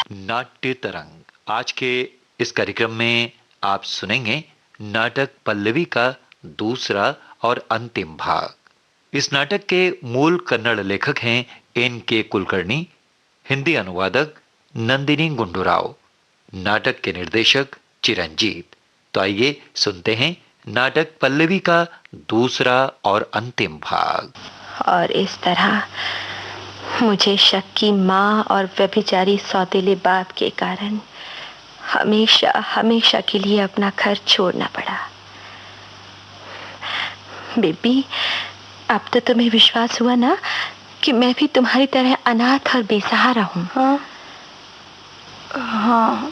नाट्य तरंग। आज के इस कार्यक्रम में आप सुनेंगे नाटक पल्लवी का दूसरा और अंतिम भाग। इस नाटक के मूल कन्नड़ लेखक हैं N.K. कुलकर्णी, हिंदी अनुवादक नंदिनी गुंडूराव, नाटक के निर्देशक चिरंजीत। तो आइए सुनते हैं नाटक पल्लवी का दूसरा और अंतिम भाग। और इस तरह मुझे शक की माँ और व्यभिचारी सौतेले बाप के कारण हमेशा हमेशा के लिए अपना घर छोड़ना पड़ा। बेबी, अब तो तुम्हें विश्वास हुआ ना कि मैं भी तुम्हारी तरह अनाथ और बेसहारा हूँ? हाँ,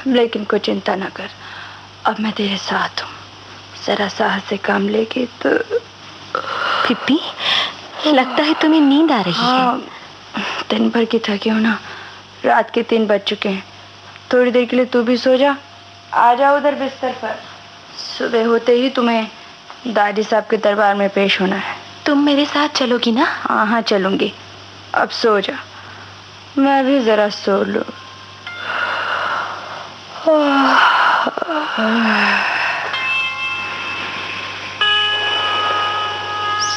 लेकिन कोई चिंता ना कर, अब मैं तेरे साथ हूँ। जरा साहस से काम लेके तो। बेबी, लगता है तुम्हें नींद आ रही है। दिन भर की थकी हूँ ना, रात के 3 बज चुके हैं। थोड़ी देर के लिए तू भी सो जा। आ जाओ उधर बिस्तर पर। सुबह होते ही तुम्हें दादी साहब के दरबार में पेश होना है। तुम मेरे साथ चलोगी ना? हाँ चलूंगी। अब सो जा, मैं भी जरा सो लूं।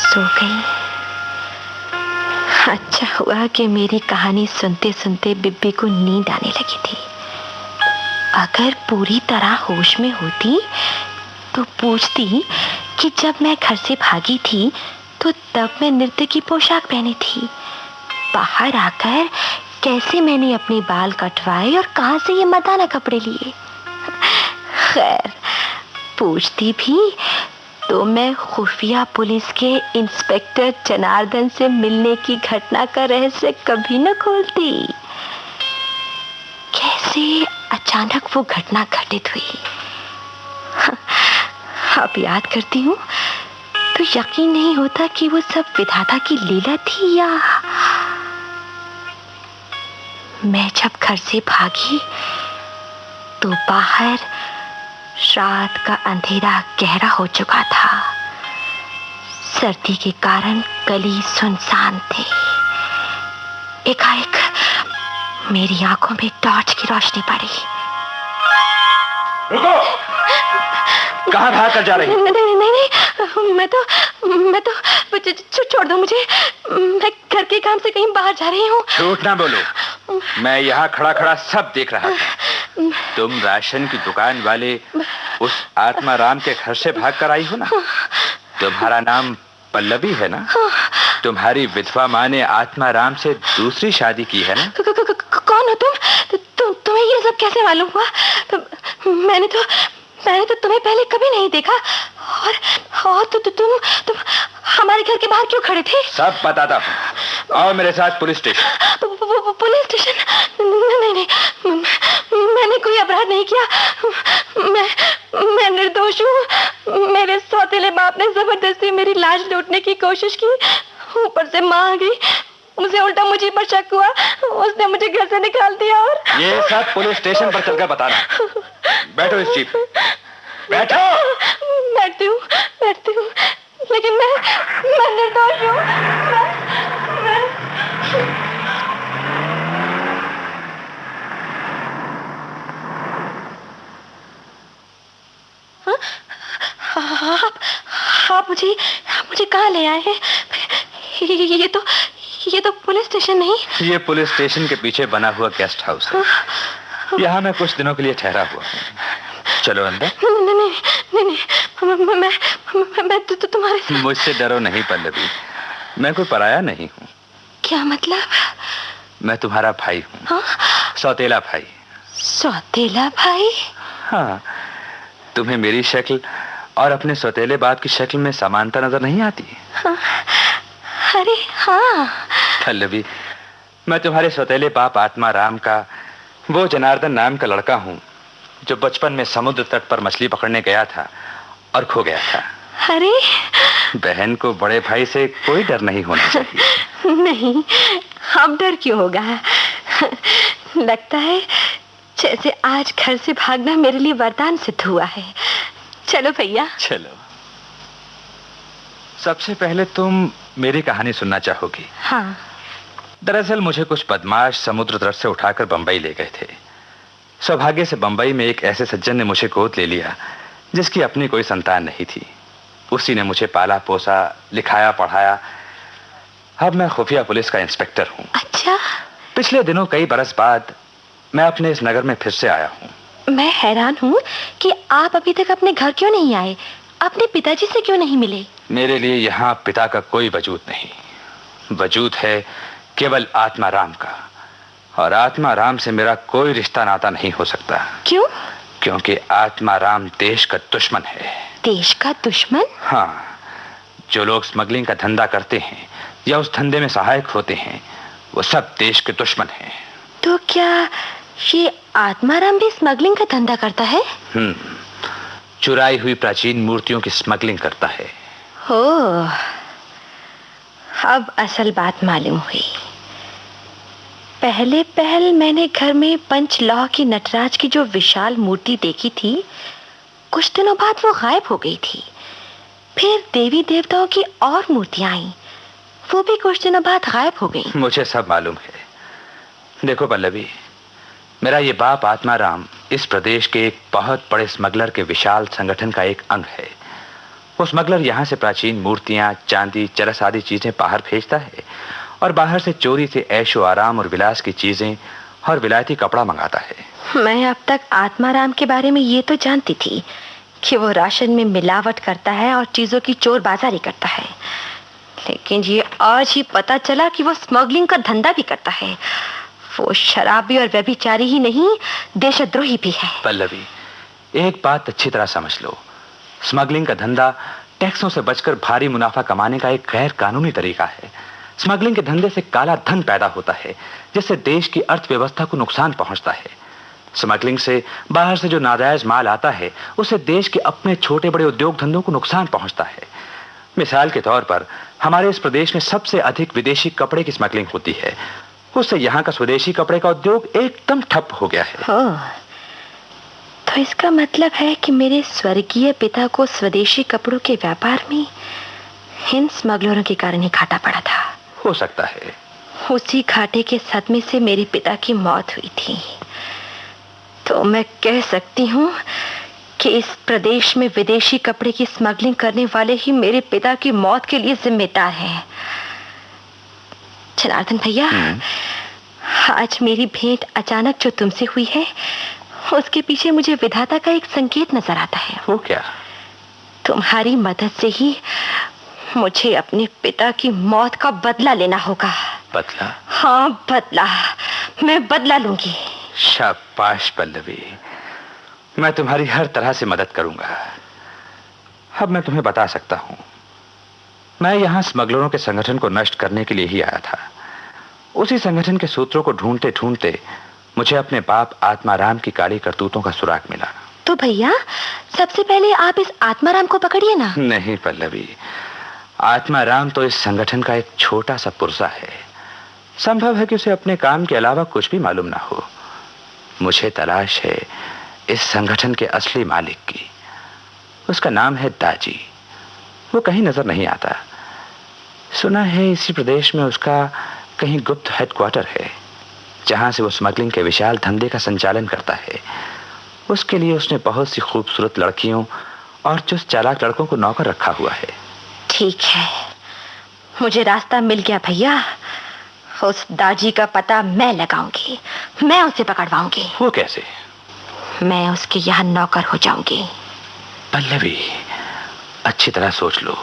सो गई। अच्छा हुआ कि मेरी कहानी सुनते सुनते बिब्बी को नींद आने लगी थी। अगर पूरी तरह होश में होती तो पूछती कि जब मैं घर से भागी थी तो तब मैं नृत्य की पोशाक पहनी थी। बाहर आकर कैसे मैंने अपने बाल कटवाए और कहां से ये मर्दाना कपड़े लिए। खैर, पूछती भी तो मैं खुफिया पुलिस के इंस्पेक्टर जनार्दन से मिलने की घटना का रहस्य कभी न खोलती। कैसे अचानक वो घटना घटित हुई। अब याद करती हूँ तो यकीन नहीं होता कि वो सब विधाता की लीला थी या। मैं जब घर से भागी तो बाहर रात का अंधेरा गहरा हो चुका था। सर्दी के कारण गली सुनसान थे। एकाएक मेरी आंखों में टॉर्च की रोशनी पड़ी। रुको! कहाँ भाग कर जा रही? नहीं, मैं तो छोड़ दो मुझे। मैं घर के काम से कहीं बाहर जा रही हूँ। झूठ ना बोलो, मैं यहाँ खड़ा खड़ा सब देख रहा था। तुम राशन की दुकान वाले उस आत्माराम के घर से भाग कर आई हो ना? तुम्हारा नाम पल्लवी है ना? तुम्हारी विधवा माँ ने आत्माराम से दूसरी शादी की है ना? कौन हो तुम? तुम्हें ये सब कैसे मालूम हुआ? मैंने तो तुम्हें पहले कभी नहीं देखा। और तुम हमारे घर के बाहर क्यों खड़े थे? सब बताता हूँ। आओ मेरे साथ पुलिस स्टेशन। Police station? नहीं, मैंने कोई अपराध नहीं किया। मैं निर्दोष हूँ। मेरे सौतेले बाप ने जबरदस्ती मेरी लाश लूटने की कोशिश की। ऊपर से माँ आ गई, उसे उल्टा मुझे पर शक हुआ। उसने मुझे घर से निकाल दिया। और ये सब पुलिस स्टेशन पर चलकर बताना। बैठो इस जीप। बैठो। बैठती हूँ, लेकिन मैं निर्दोष हूँ। आप मुझे कहाँ ले आए हैं? ये तो पुलिस स्टेशन नहीं। ये पुलिस स्टेशन के पीछे बना हुआ गेस्ट हाउस है। यहाँ मैं कुछ दिनों के लिए ठहरा हुआ हूँ। चलो अंदर। नहीं, मैं तो तुम्हारे साथ। मुझसे डरो नहीं पल्लवी, मैं कोई पराया नहीं हूँ। क्या मतलब? मैं तुम्हारा भाई हूँ। सौतेला भाई। सौतेला भाई? हाँ, तुम्हें मेरी शक्ल और अपने सौतेले बाप की शक्ल में समानता नजर नहीं आती? अरे हाँ। पल्लवी, मैं तुम्हारे सौतेले बाप आत्माराम का वो जनार्दन नाम का लड़का हूँ जो बचपन में समुद्र तट पर मछली पकड़ने गया था और खो गया था। अरे, बहन को बड़े भाई से कोई डर नहीं होना चाहिए। नहीं, अब डर क्यों होगा? लगता है जैसे आज घर से भागना मेरे लिए वरदान सिद्ध हुआ है। चलो भैया। चलो। सबसे पहले तुम मेरी कहानी सुनना चाहोगी? हाँ। दरअसल मुझे कुछ बदमाश समुद्र तट से उठाकर बंबई ले गए थे। सौभाग्य से बंबई में एक ऐसे सज्जन ने मुझे गोद ले लिया जिसकी अपनी कोई संतान नहीं थी। उसी ने मुझे पाला पोसा, लिखाया पढ़ाया। अब मैं खुफिया पुलिस का इंस्पेक्टर हूँ। अच्छा। पिछले दिनों कई बरस बाद मैं अपने इस नगर में फिर से आया हूँ। मैं हैरान हूँ कि आप अभी तक अपने घर क्यों नहीं आए, अपने पिताजी से क्यों नहीं मिले? मेरे लिए यहाँ पिता का कोई वजूद नहीं। वजूद है केवल आत्माराम का, और आत्माराम से मेरा कोई रिश्ता नाता नहीं हो सकता। क्यों? क्योंकि आत्माराम देश का दुश्मन है। देश का दुश्मन? हाँ, जो लोग स्मगलिंग का धंधा करते हैं या उस धंधे में सहायक होते हैं, वो सब देश के दुश्मन हैं। तो क्या ये आत्माराम भी स्मगलिंग का धंधा करता है? चुराई हुई प्राचीन मूर्तियों की स्मगलिंग करता है। हो, अब असल बात मालूम हुई। पहले मैंने घर में पंचलौह की नटराज की जो विशाल मूर्ति देखी थी, कुछ दिनों बाद वो गायब हो गई थी। फिर देवी देवताओं की और मूर्तियां आईं, वो भी कुछ दिनों बाद गायब हो गई। मुझे सब मालूम है। देखो पल्लवी, मेरा ये बाप आत्माराम इस प्रदेश के एक बहुत बड़े स्मगलर के विशाल संगठन का एक अंग है। वो स्मगलर यहाँ से प्राचीन मूर्तियां, चांदी, चरस आदि चीजें बाहर भेजता है और बाहर से चोरी से ऐशो आराम और विलास की चीजें और विलायती कपड़ा मंगाता है। मैं अब तक आत्माराम के बारे में ये तो जानती थी कि वो राशन में मिलावट करता है और चीजों की चोर बाजारी करता है, लेकिन ये आज ही पता चला कि वो स्मगलिंग का धंधा भी करता है। वो शराबी और व्यभिचारी ही नहीं, देशद्रोही भी है। पल्लवी, एक बात अच्छी तरह समझ लो, स्मगलिंग का धंधा टैक्सों से बचकर भारी मुनाफा कमाने का एक गैर कानूनी तरीका है। स्मगलिंग के धंधे से काला धन पैदा होता है, जिससे देश की अर्थव्यवस्था को नुकसान पहुंचता है। स्मगलिंग से बाहर से जो नाजायज माल आता है, उससे देश के अपने छोटे बड़े उद्योग धंधों को नुकसान पहुंचता है। मिसाल के तौर पर हमारे इस प्रदेश में सबसे अधिक विदेशी कपड़े की स्मगलिंग होती है। उससे यहाँ का स्वदेशी कपड़े का उद्योग एकदम ठप हो गया है। तो इसका मतलब है कि मेरे स्वर्गीय पिता को स्वदेशी कपड़ों के व्यापार में इन स्मगलरों के कारण ही घाटा पड़ा था। हो सकता है। उसी घाटे के सदमे से मेरे पिता की मौत हुई थी। तो मैं कह सकती हूँ कि इस प्रदेश में विदेशी कपड़े की स्मगलिंग करने वाले ही मेरे पिता की मौत के लिए जिम्मेदार हैं। जनार्दन भैया, आज मेरी भेंट अचानक जो तुमसे हुई है, उसके पीछे मुझे विधाता का एक संकेत नजर आता है। वो क्या? तुम्हारी मदद से ही मुझे अपने पिता की मौत का बदला लेना होगा। बदला? हाँ, बदला। मैं बदला लूंगी। शाबाश पल्लवी, मैं तुम्हारी हर तरह से मदद करूंगा। अब मैं तुम्हें बता सकता हूं, मैं यहां स्मगलरों के संगठन को नष्ट करने के लिए ही आया था। उसी संगठन के सूत्रों को ढूंढते ढूंढते मुझे अपने बाप आत्माराम की काली करतूतों का सुराग मिला। तो भैया, सबसे पहले आप इस आत्माराम को पकड़िए ना। नहीं पल्लवी, आत्माराम तो इस संगठन का एक छोटा सा पुर्जा है। संभव है कि उसे अपने काम के अलावा कुछ भी मालूम ना हो। मुझे तलाश है इस संगठन के असली मालिक की। उसका नाम है दाजी। वो कहीं नजर नहीं आता। सुना है इसी प्रदेश में उसका कहीं गुप्त हेडक्वार्टर है, जहां से वो स्मगलिंग के विशाल धंधे का संचालन करता है। उसके लिए उसने बहुत सी खूबसूरत लड़कियों और चुस्त चालाक लड़कों को नौकर रखा हुआ है। ठीक है, मुझे रास्ता मिल गया भैया। उस दाजी का पता मैं लगाऊंगी, मैं उसे पकड़वाऊंगी। वो कैसे? मैं उसके यहाँ नौकर हो जाऊंगी। पल्लवी, अच्छी तरह सोच लो,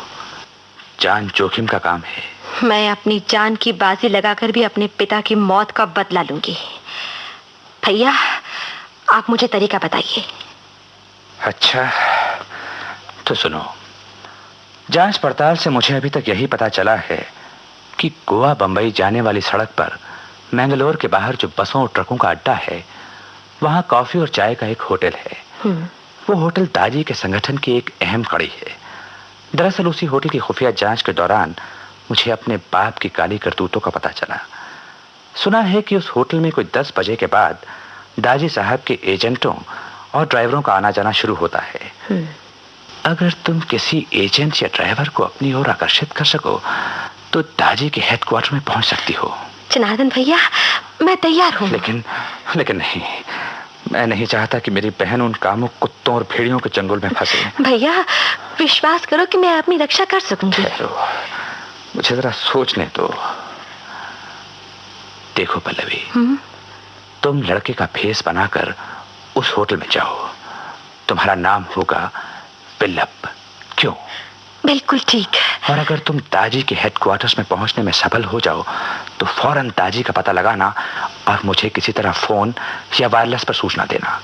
जान जोखिम का काम है। मैं अपनी जान की बाजी लगाकर भी अपने पिता की मौत का बदला लूंगी। भैया, आप मुझे तरीका बताइए। अच्छा, तो सुनो। जांच पड़ताल से मुझे अभी तक यही पता चला है कि गोवा बंबई जाने वाली सड़क पर मैंगलोर के बाहर जो बसों और ट्रकों का अड्डा है, वहां कॉफी और चाय का एक होटल है। वो होटल दाजी के संगठन की एक अहम कड़ी है। दरअसल उसी होटल की खुफिया जांच के दौरान मुझे अपने बाप की काली करतूतों का पता चला। सुना है कि उस होटल में कोई 10 बजे के बाद दाजी साहब के एजेंटों और ड्राइवरों का आना जाना शुरू होता है। अगर तुम किसी एजेंट या ड्राइवर को अपनी ओर आकर्षित कर सको तो दाजी के हेडक्वार्टर में पहुंच सकती हो। जनार्दन भैया, मैं तैयार हूँ। लेकिन नहीं, मैं नहीं चाहता कि मेरी बहन उन कामुक कुत्तों और भेड़ियों के चंगुल में फंसे। भैया, विश्वास करो कि मैं अपनी रक्षा कर सकूंगी। मुझे जरा सोचने दो। देखो पल्लवी, तुम लड़के का भेष बनाकर उस होटल में जाओ। तुम्हारा नाम होगा बिल्लप। क्यों? बिल्कुल ठीक। और अगर तुम दाजी के हेडक्वार्टर्स में पहुंचने में सफल हो जाओ तो फौरन दाजी का पता लगाना और मुझे किसी तरह फोन या वायरलेस पर सूचना देना।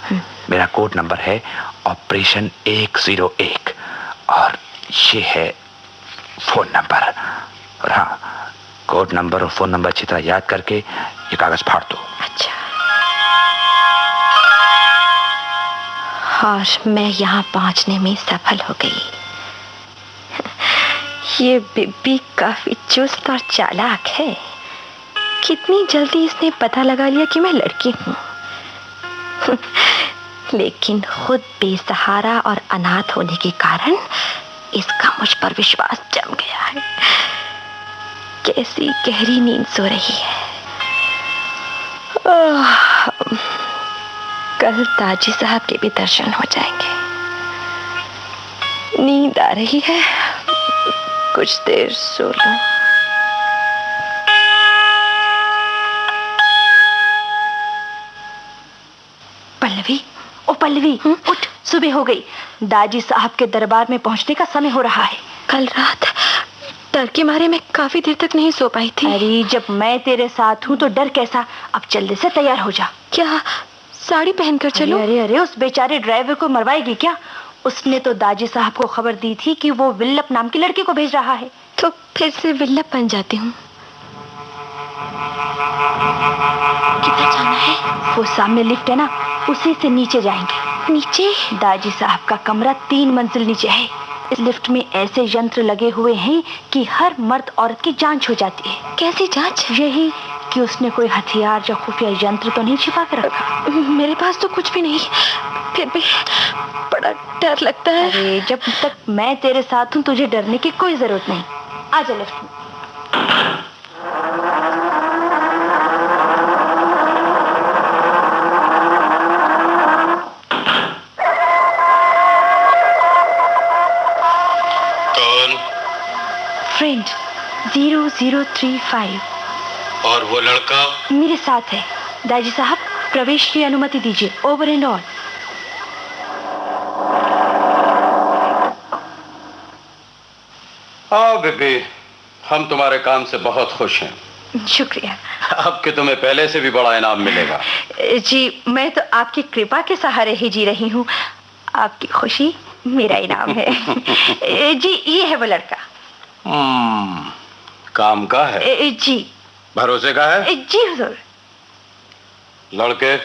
मेरा कोड नंबर है ऑपरेशन 101 और ये है फोन नंबर। और हाँ, कोड नंबर और फोन नंबर अच्छी तरह याद करके ये कागज फाड़ दो। अच्छा। और मैं यहाँ पहुंचने में सफल हो गई। ये बिब्बी काफी चुस्त और चालाक है। कितनी जल्दी इसने पता लगा लिया कि मैं लड़की हूँ। लेकिन खुद बेसहारा और अनाथ होने के कारण इसका मुझ पर विश्वास जम गया है। कैसी गहरी नींद सो रही है। कल ताजी साहब के भी दर्शन हो जाएंगे। नींद आ रही है, कुछ देर सो लूं। पल्लवी, ओ पल्लवी, उठ, सुबह हो गई। दाजी साहब के दरबार में पहुंचने का समय हो रहा है। कल रात डर के मारे मैं काफी देर तक नहीं सो पाई थी। अरे जब मैं तेरे साथ हूँ तो डर कैसा। अब जल्दी से तैयार हो जा। क्या साड़ी पहनकर चलो? अरे अरे, उस बेचारे ड्राइवर को मरवाएगी क्या? उसने तो दाजी साहब को खबर दी थी कि वो विल्लप नाम की लड़की को भेज रहा है। तो फिर से विल्लप बन जाती हूँ। किधर जाना है? वो सामने लिफ्ट है ना, उसी से नीचे जाएंगे। नीचे? दाजी साहब का कमरा 3 मंजिल नीचे है। इस लिफ्ट में ऐसे यंत्र लगे हुए हैं कि हर मर्द औरत की जांच हो जाती है। कैसी जांच? यही कि उसने कोई हथियार या खुफिया यंत्र तो नहीं छिपा कर रखा। मेरे पास तो कुछ भी नहीं, फिर भी बड़ा डर लगता है। अरे जब तक मैं तेरे साथ हूँ तुझे डरने की कोई जरूरत नहीं। आजा लिफ्ट में। फ्रेंड 0035। और वो लड़का? मेरे साथ है। दाजी साहब, प्रवेश की अनुमति दीजिए। Over and all. आओ बेबी, हम तुम्हारे काम से बहुत खुश हैं। शुक्रिया। अब कि तुम्हें पहले से भी बड़ा इनाम मिलेगा। जी, मैं तो आपकी कृपा के सहारे ही जी रही हूँ। आपकी खुशी मेरा इनाम है। जी, ये है वो लड़का। काम का है? जी। भरोसे का है? जी हुजूर। लड़के,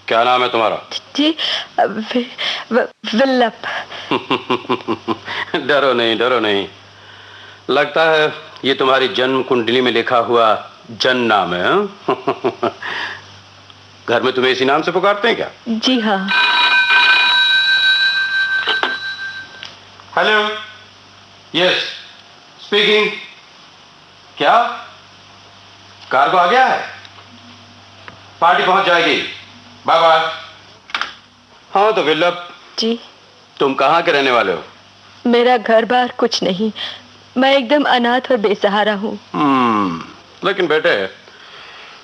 क्या नाम है तुम्हारा? जी, विल्लप। डरो नहीं, डरो नहीं। लगता है ये तुम्हारी जन्म कुंडली में लिखा हुआ जन नाम है। घर में तुम्हें इसी नाम से पुकारते हैं क्या? जी हाँ। Hello, yes speaking. क्या कार्गो आ गया है? पार्टी पहुंच जाएगी। Bye bye. हाँ तो विल्लप जी, तुम कहाँ के रहने वाले हो? मेरा घर बार कुछ नहीं, मैं एकदम अनाथ और बेसहारा हूँ। लेकिन बेटे,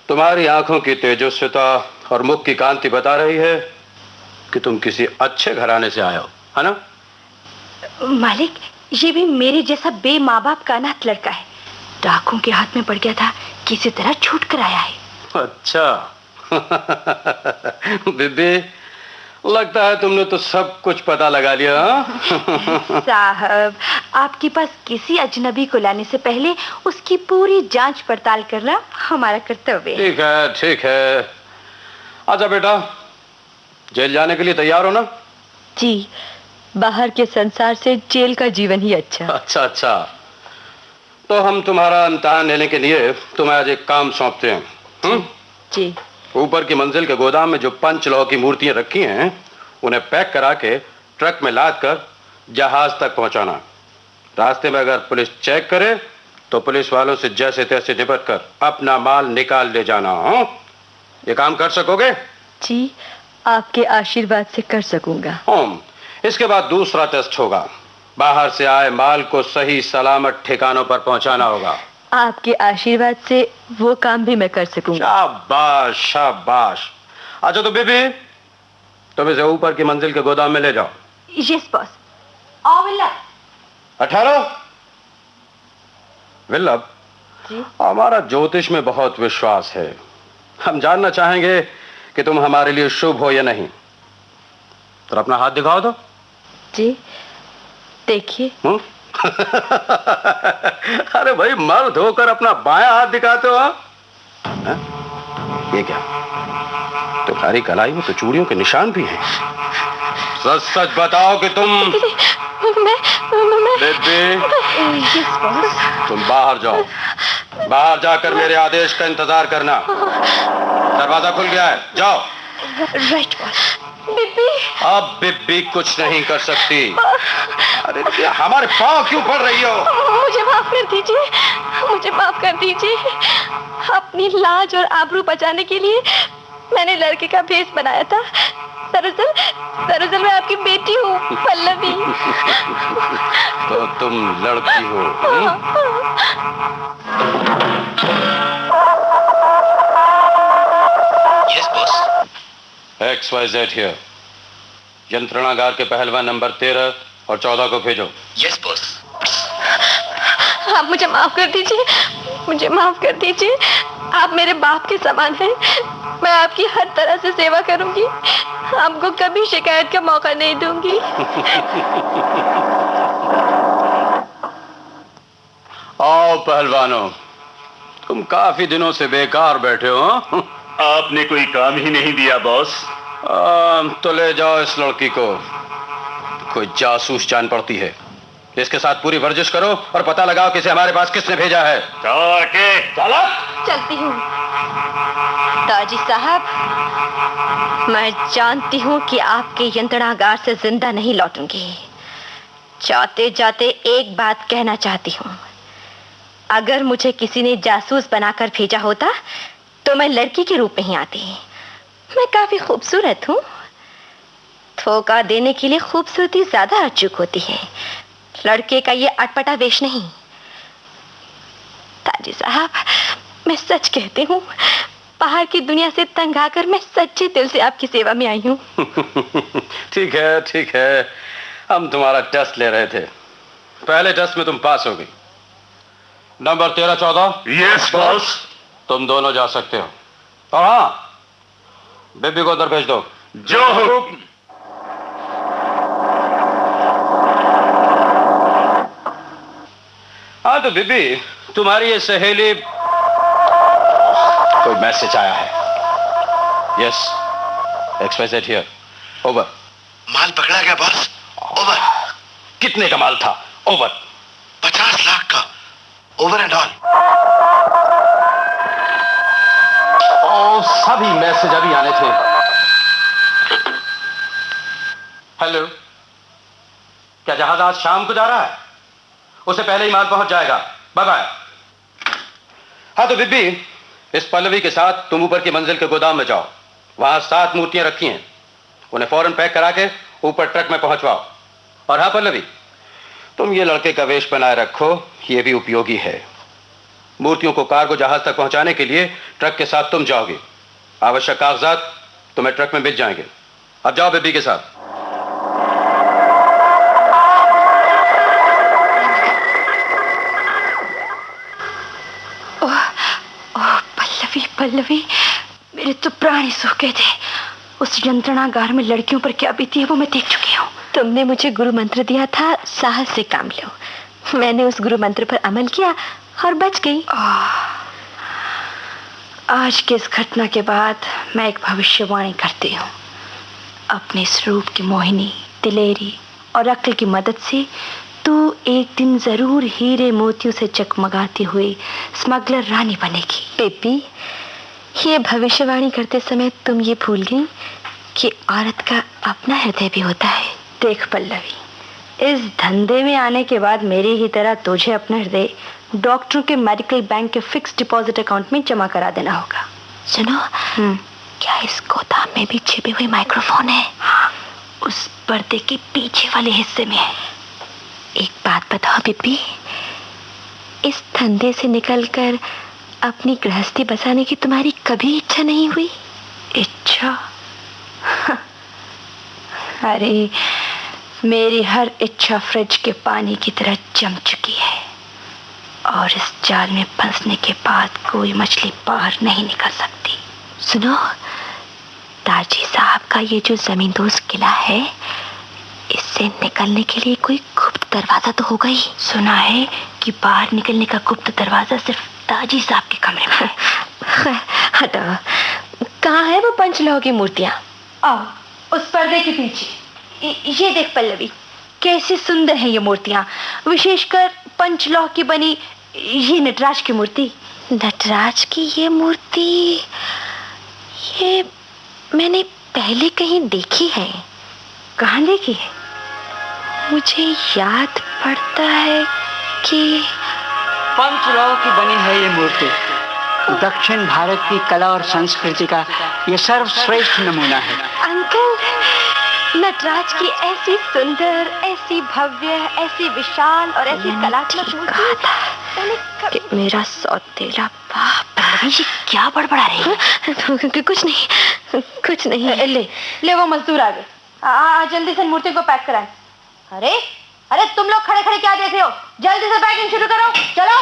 तुम्हारी आंखों की तेजस्विता और मुख की कांति बता रही है कि तुम किसी अच्छे घराने से आए हो, है ना? मालिक, ये भी मेरे जैसा बे माँ बाप का अनाथ लड़का है। डाकुओं के हाथ में पड़ गया था, किसी तरह छूट कर आया है। अच्छा। बीबी, लगता है तुमने तो सब कुछ पता लगा लिया। साहब, आपके पास किसी अजनबी को लाने से पहले उसकी पूरी जांच पड़ताल करना हमारा कर्तव्य है। ठीक है, ठीक है। अच्छा बेटा, जेल जाने के लिए तैयार हो ना? जी, बाहर के संसार से जेल का जीवन ही अच्छा। अच्छा अच्छा, तो हम तुम्हारा इम्तिहान लेने के लिए तुम्हें आज एक काम सौंपते हैं। जी। ऊपर की मंजिल के गोदाम में जो पंचलोह की मूर्तियां रखी हैं, उन्हें पैक करा के ट्रक में लाद कर जहाज तक पहुंचाना। रास्ते में अगर पुलिस चेक करे तो पुलिस वालों से जैसे तैसे निपट कर अपना माल निकाल ले जाना। हाँ, ये काम कर सकोगे? जी, आपके आशीर्वाद से कर सकूंगा। इसके बाद दूसरा टेस्ट होगा। बाहर से आए माल को सही सलामत ठिकानों पर पहुंचाना होगा। आपके आशीर्वाद से वो काम भी मैं कर सकूंगा। शाबाश शाबाश। अच्छा तो बेबी, तुम इसे ऊपर की मंजिल के गोदाम में ले जाओ। Yes boss. आओ विल्लभ। 18 विल्लभ, जी? हमारा ज्योतिष में बहुत विश्वास है। हम जानना चाहेंगे कि तुम हमारे लिए शुभ हो या नहीं। तो अपना हाथ दिखाओ तो। जी देखिए। अरे भाई, मर्द होकर अपना बायां हाथ दिखाते हो? ये क्या? तुम्हारी कलाई में तो चूड़ियों के निशान भी हैं। सच सच बताओ कि तुम। मैं बेबी, यस बॉस। तुम बाहर जाओ। बाहर जाकर मेरे आदेश का इंतजार करना। दरवाजा खुल गया है, जाओ। Right boss. बिब्बी। अब बिब्बी कुछ नहीं कर सकती। अरे हमारे पाँव क्यों पड़ रही हो? मुझे माफ कर दीजिए, मुझे माफ कर दीजिए। अपनी लाज और आबरू बचाने के लिए मैंने लड़के का भेष बनाया था। दरअसल मैं आपकी बेटी हूँ, पल्लवी। तो तुम लड़की हो? Yes boss. XYZ here. यंत्रणागार के पहलवान नंबर 13 और 14 को भेजो। Yes boss. आप मुझे माफ कर दीजिए, मुझे माफ कर दीजिए। आप मेरे बाप के समान हैं। मैं आपकी हर तरह से सेवा करूंगी। आपको कभी शिकायत का मौका नहीं दूंगी। आओ पहलवानों, तुम काफी दिनों से बेकार बैठे हो। आपने कोई काम ही नहीं दिया बॉस। तो ले जाओ इस लड़की को। कोई जासूस जान पड़ती है। इसके साथ पूरी वर्जिश करो और पता लगाओ कि इसे हमारे पास किसने भेजा है। चलो। चलती हूँ। ताजी साहब, मैं जानती हूँ कि आपके यंत्रणागार से जिंदा नहीं लौटूंगी। जाते जाते एक बात कहना चाहती हूँ। अगर मुझे किसी ने जासूस बनाकर भेजा होता तो मैं लड़की के रूप में ही आती। मैं काफी खूबसूरत हूँ। धोखा देने के लिए खूबसूरती ज्यादा अचूक होती है, लड़के का ये अटपटा वेश नहीं। ताजी साहब, मैं सच कहती हूँ, बाहर की दुनिया से तंग आकर मैं सच्चे दिल से आपकी सेवा में आई हूँ। ठीक है ठीक है, हम तुम्हारा टेस्ट ले रहे थे। पहले टेस्ट में तुम पास हो गई। नंबर 13-14। Yes boss. तुम दोनों जा सकते हो। और हाँ, बेबी को उधर भेज दो। जो हुक्म। हाँ तो बेबी, तुम्हारी ये सहेली। कोई मैसेज आया है। Yes, XYZ here. ओवर। माल पकड़ा गया बॉस। ओवर। कितने का माल था? ओवर। 50 लाख का। Over and all. सभी मैसेज अभी आने थे। हेलो, क्या जहाज आज शाम को जा रहा है? उससे पहले ही माल पहुंच जाएगा। Bye bye. हाँ तो बिब्बी, इस पल्लवी के साथ तुम ऊपर की मंजिल के गोदाम में जाओ। वहां 7 मूर्तियां रखी हैं, उन्हें फौरन पैक करा के ऊपर ट्रक में पहुंचवाओ। और हाँ पल्लवी, तुम ये लड़के का वेश बनाए रखो, ये भी उपयोगी है। मूर्तियों को कार्गो जहाज तक पहुंचाने के लिए ट्रक के साथ तुम जाओगे। आवश्यक कागजात तुम्हें ट्रक में मिल जाएंगे। अब जाओ बेबी के साथ। पल्लवी, मेरे तो प्राण ही सूख गए थे। उस यंत्रणागार में लड़कियों पर क्या बीती है वो मैं देख चुकी हूँ। तुमने मुझे गुरु मंत्र दिया था, साहस से काम लो। मैंने उस गुरु मंत्र पर अमल किया और बच गई। आज के इस घटना के बाद मैं एक भविष्यवाणी करती हूँ। अपने इस रूप की मोहिनी, दिलेरी और अक्ल की मदद से तू एक दिन जरूर हीरे मोतियों से चकमगाती हुई स्मगलर रानी बनेगी। बेबी, ये भविष्यवाणी करते समय तुम ये भूल गई कि औरत का अपना हृदय भी होता है। देख पल्लवी, इस धंधे में आने के बाद मेरी ही तरह तुझे अपना हृदय डॉक्टरों के मेडिकल बैंक के फिक्स डिपॉजिट अकाउंट में जमा करा देना होगा। सुनो, क्या इस गोदाम में भी छिपी हुई माइक्रोफोन है? हाँ, उस पर्दे के पीछे वाले हिस्से में है। एक बात बताओ बिब्बी, इस धंधे से निकलकर अपनी गृहस्थी बसाने की तुम्हारी कभी इच्छा नहीं हुई? इच्छा? अरे मेरी हर इच्छा फ्रिज के पानी की तरह जम चुकी है और इस जाल में फंसने के बाद कोई मछली बाहर नहीं निकल सकती। सुनो, ताजी साहब का ये जो जमींदोज किला है, इससे निकलने के लिए कोई गुप्त दरवाजा तो होगा ही। सुना है कि बाहर निकलने का गुप्त दरवाजा सिर्फ ताजी साहब के कमरे में है। हटाओ, कहाँ है वो पंचलोह की मूर्तियाँ? आओ, उस पर्दे के पीछे। ये देख पल्लवी, कैसी सुंदर है ये मूर्तियाँ, विशेषकर पंचलोह की बनी ये नटराज की मूर्ति। नटराज की ये मूर्ति, ये मैंने पहले कहीं देखी है। कहाँ देखी है? मुझे याद पड़ता है कि पंचलोह की बनी है ये मूर्ति। दक्षिण भारत की कला और संस्कृति का ये सर्वश्रेष्ठ नमूना है। अंकल, नटराज की ऐसी सुंदर, ऐसी भव्य, ऐसी विशाल और ऐसी कलात्मक मूर्ति कि मेरा सौतेला बाप। पल्लवी जी क्या बड़बड़ा रही है? कुछ नहीं। ले वो मजदूर आ गए। जल्दी से मूर्ति को पैक कराएं। अरे तुम लोग खड़े खड़े क्या देख रहे हो? जल्दी से पैकिंग शुरू करो, चलो।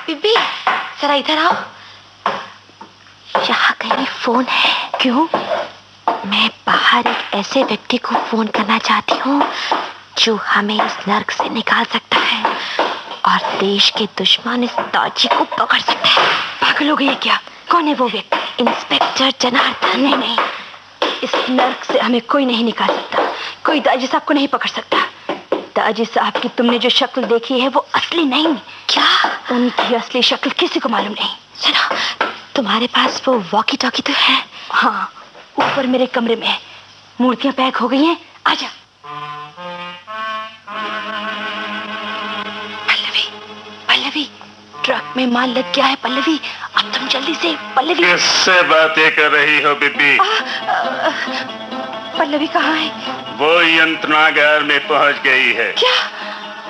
बिब्बी, जरा इधर आओ। यहाँ कहीं फोन है। क्यों? मैं बाहर एक ऐसे व्यक्ति को फोन करना चाहती हूँ जो हमें इस नर्क से निकाल सकता है और देश के दुश्मन इस ताजी को पकड़ सकता है। पागल हो गई है क्या? कौन है वो व्यक्ति? इंस्पेक्टर जनार्दन। नहीं, इस नर्क से हमें कोई नहीं निकाल सकता, कोई दाजी साहब को नहीं पकड़ सकता। दाजी साहब की तुमने जो शक्ल देखी है वो असली नहीं। क्या? उनकी असली शक्ल किसी को मालूम नहीं। सुनो, तुम्हारे पास वो वॉकी टॉकी तो है? हाँ, ऊपर मेरे कमरे में है। मूर्तियां पैक हो गई हैं, आजा। पल्लवी, ट्रक में माल लग गया है। पल्लवी, अब तुम जल्दी से। पल्लवी, किससे बातें कर रही हो बिब्बी? पल्लवी कहाँ है? वो यंत्रनागार में पहुंच गई है। क्या?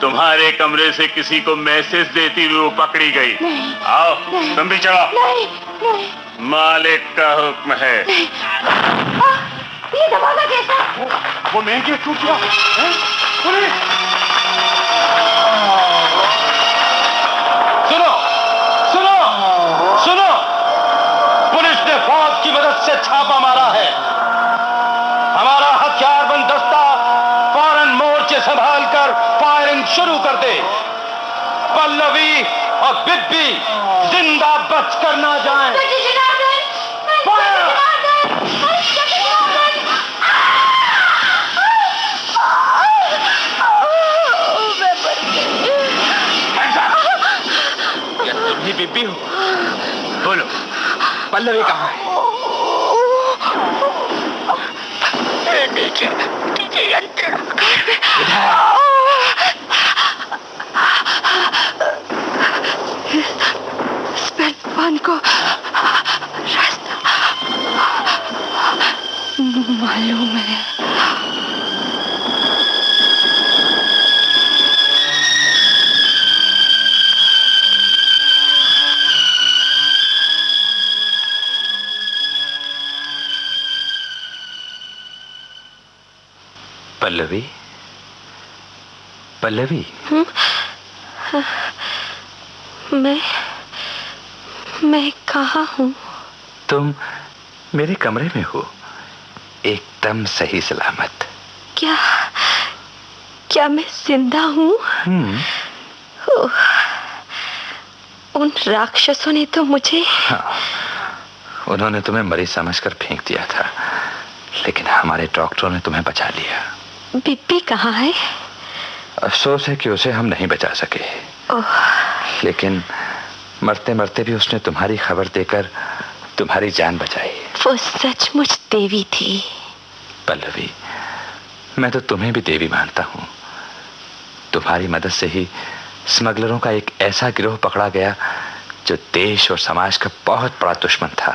तुम्हारे कमरे से किसी को मैसेज देती हुई वो पकड़ी गई। नहीं, आओ, नहीं, तुम भी चलो। नहीं। मालिक का हुक्म है। ये दरवाजा कैसा? वो मेन गेट टूट गया। सुनो, पुलिस ने फौज की मदद से छापा मारा है। हमारा हथियारबंद दस्ता फौरन मोर्चे संभाल कर फायरिंग शुरू कर दे। पल्लवी और बिब्बी जिंदा बच कर ना जाएं। तुम ही बिब्बी हो? बोलो, पल्लवी कहाँ है? को रास्ता मालूम है। पल्लवी, पल्लवी। मैं कहाँ हूँ? तुम मेरे कमरे में हो, एकदम सही सलामत। क्या मैं जिंदा हूँ? उन राक्षसों ने तो मुझे... हाँ, उन्होंने तुम्हें मरी समझकर फेंक दिया था, लेकिन हमारे डॉक्टरों ने तुम्हें बचा लिया। बिब्बी कहाँ है? अफसोस है कि उसे हम नहीं बचा सके। लेकिन मरते मरते भी उसने तुम्हारी खबर देकर तुम्हारी जान बचाई। वो सचमुच देवी थी। पल्लवी, मैं तो तुम्हें भी देवी मानता हूं। तुम्हारी मदद से ही स्मगलरों का एक ऐसा गिरोह पकड़ा गया जो देश और समाज का बहुत बड़ा दुश्मन था।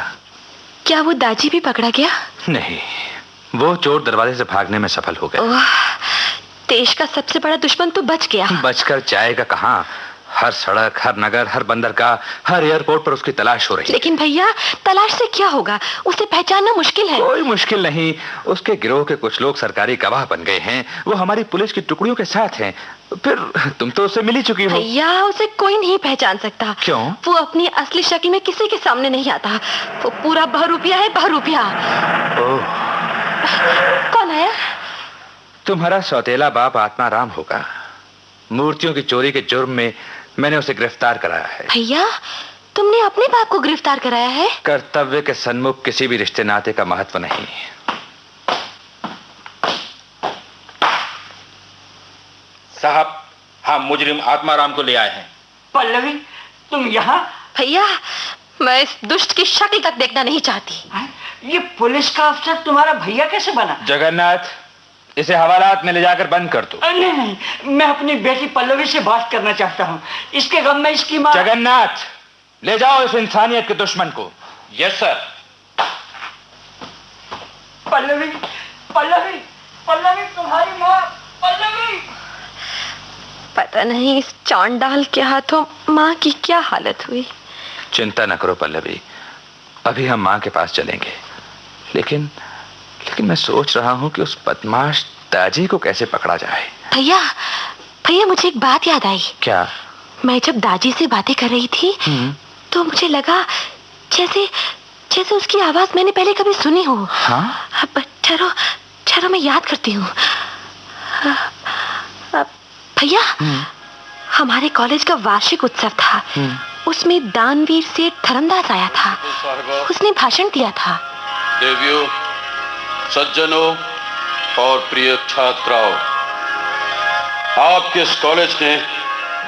क्या वो दाजी भी पकड़ा गया? नहीं, वो चोर दरवाजे से भागने में सफल हो गया। देश का सबसे बड़ा दुश्मन तो बच गया। बचकर जाएगा कहां? हर सड़क, हर नगर, हर बंदरगाह, हर एयरपोर्ट पर उसकी तलाश हो रही है। लेकिन भैया, तलाश से क्या होगा? उसे पहचानना मुश्किल है। कोई मुश्किल नहीं। उसके गिरोह के कुछ लोग सरकारी गवाह बन गए हैं। वो हमारी पुलिस की टुकड़ियों के साथ हैं। फिर तुम तो उससे मिल ही चुकी हो। भैया, उसे कोई नहीं पहचान सकता। क्यों? वो अपनी असली शक्ल में किसी के सामने नहीं आता। वो पूरा बहरूपिया है, बहरूपिया। कौन है? तुम्हारा सौतेला बाप आत्माराम होगा। मूर्तियों की चोरी के जुर्म में मैंने उसे गिरफ्तार कराया है। भैया, तुमने अपने बाप को गिरफ्तार कराया है? कर्तव्य के सन्मुख किसी भी रिश्ते नाते का महत्व नहीं। साहब, हम मुजरिम आत्माराम को ले आए हैं। पल्लवी, तुम यहाँ? भैया, मैं इस दुष्ट की शक्ल तक देखना नहीं चाहती। ये पुलिस का अफसर तुम्हारा भैया कैसे बना? जगन्नाथ, इसे हवालात में ले जाकर बंद कर दो। नहीं, मैं अपनी बेटी पल्लवी से बात करना चाहता हूँ। इसके गम में इसकी माँ। जगन्नाथ, ले जाओ इस इंसानियत के दुश्मन को। Yes sir. पल्लवी, पल्लवी, पल्लवी, तुम्हारी माँ पल्लवी। पता नहीं इस चांडाल के हाथों माँ की क्या हालत हुई। चिंता न करो पल्लवी, अभी हम माँ के पास चलेंगे। लेकिन मैं सोच रहा हूं कि उस बदमाश दाजी को कैसे पकड़ा जाए। भैया, भैया, मुझे एक बात याद आई। क्या? मैं जब दाजी से बातें कर रही थी तो मुझे लगा जैसे उसकी आवाज मैंने पहले कभी सुनी हो। हाँ? ठहरो, मैं याद करती हूँ। भैया, हमारे कॉलेज का वार्षिक उत्सव था। उसमें दानवीर सेठ धर्मदास आया था। उसने भाषण दिया था। देवियों, सज्जनों और प्रिय छात्राओं, आपके इस कॉलेज ने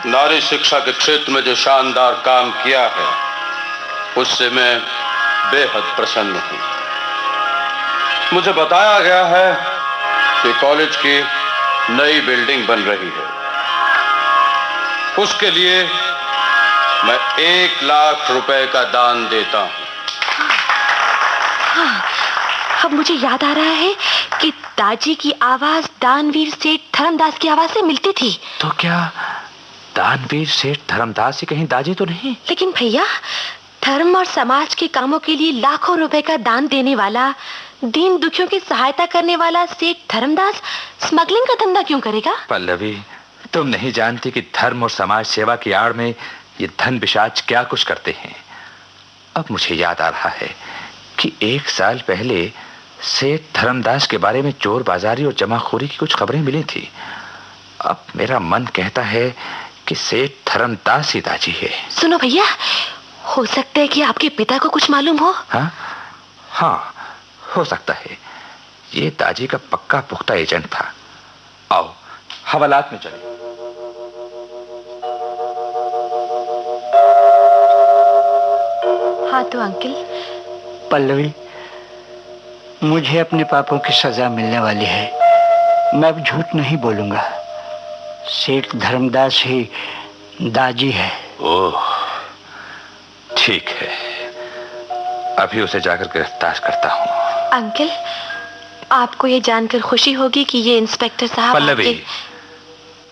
नारी शिक्षा के क्षेत्र में जो शानदार काम किया है, उससे मैं बेहद प्रसन्न हूं। मुझे बताया गया है कि कॉलेज की नई बिल्डिंग बन रही है। उसके लिए मैं 1 लाख रुपए का दान देता हूं। अब मुझे याद आ रहा है कि दाजी की आवाज दानवीर सेठ धर्मदास की आवाज से मिलती थी। तो क्या दानवीर सेठ धर्मदास ही कहीं दाजी तो नहीं? लेकिन भैया, धर्म और समाज के कामों के लिए लाखों रुपए का दान देने वाला, दीन दुखियों की सहायता करने वाला सेठ धर्मदास स्मगलिंग का धंधा क्यों करेगा? पल्लवी, तुम नहीं जानती कि धर्म और समाज सेवा की आड़ में ये धन पिशाच क्या कुछ करते हैं। अब मुझे याद आ रहा है कि 1 साल पहले सेठ धर्मदास के बारे में चोर बाजारी और जमाखोरी की कुछ खबरें मिली थी। अब मेरा मन कहता है कि सेठ धर्मदास ही दाजी है। सुनो भैया, हो सकता है कि आपके पिता को कुछ मालूम हो। हाँ, हो सकता है। ये दाजी का पक्का पुख्ता एजेंट था। आओ हवालात में चले। हाँ तो अंकल। पल्लवी, मुझे अपने पापों की सजा मिलने वाली है। मैं अब झूठ नहीं बोलूंगा। सेठ धर्मदास ही दाजी है। ओह, ठीक है। अभी उसे जाकर गिरफ्तार करता हूँ। अंकल, आपको ये जानकर खुशी होगी कि ये इंस्पेक्टर साहब पल्लवी,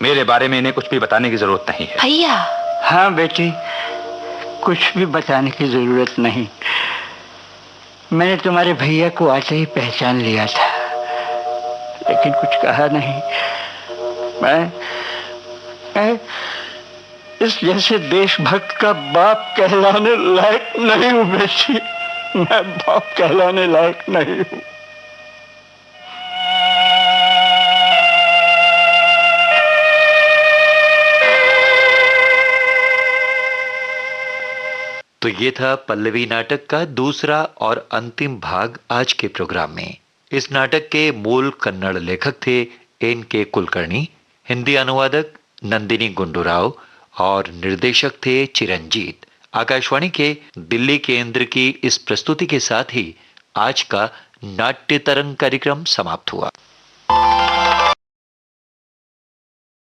मेरे बारे में इन्हें कुछ भी बताने की जरूरत नहीं है। भैया। हाँ बेटी, कुछ भी बताने की जरूरत नहीं। मैंने तुम्हारे भैया को आते ही पहचान लिया था, लेकिन कुछ कहा नहीं। मैं इस जैसे देशभक्त का बाप कहलाने लायक नहीं हूं बेटी। मैं बाप कहलाने लायक नहीं हूं। तो ये था पल्लवी नाटक का दूसरा और अंतिम भाग आज के प्रोग्राम में। इस नाटक के मूल कन्नड़ लेखक थे एन.के. कुलकर्णी, हिंदी अनुवादक नंदिनी गुंडूराव और निर्देशक थे चिरंजीत। आकाशवाणी के दिल्ली केंद्र की इस प्रस्तुति के साथ ही आज का नाट्य तरंग कार्यक्रम समाप्त हुआ।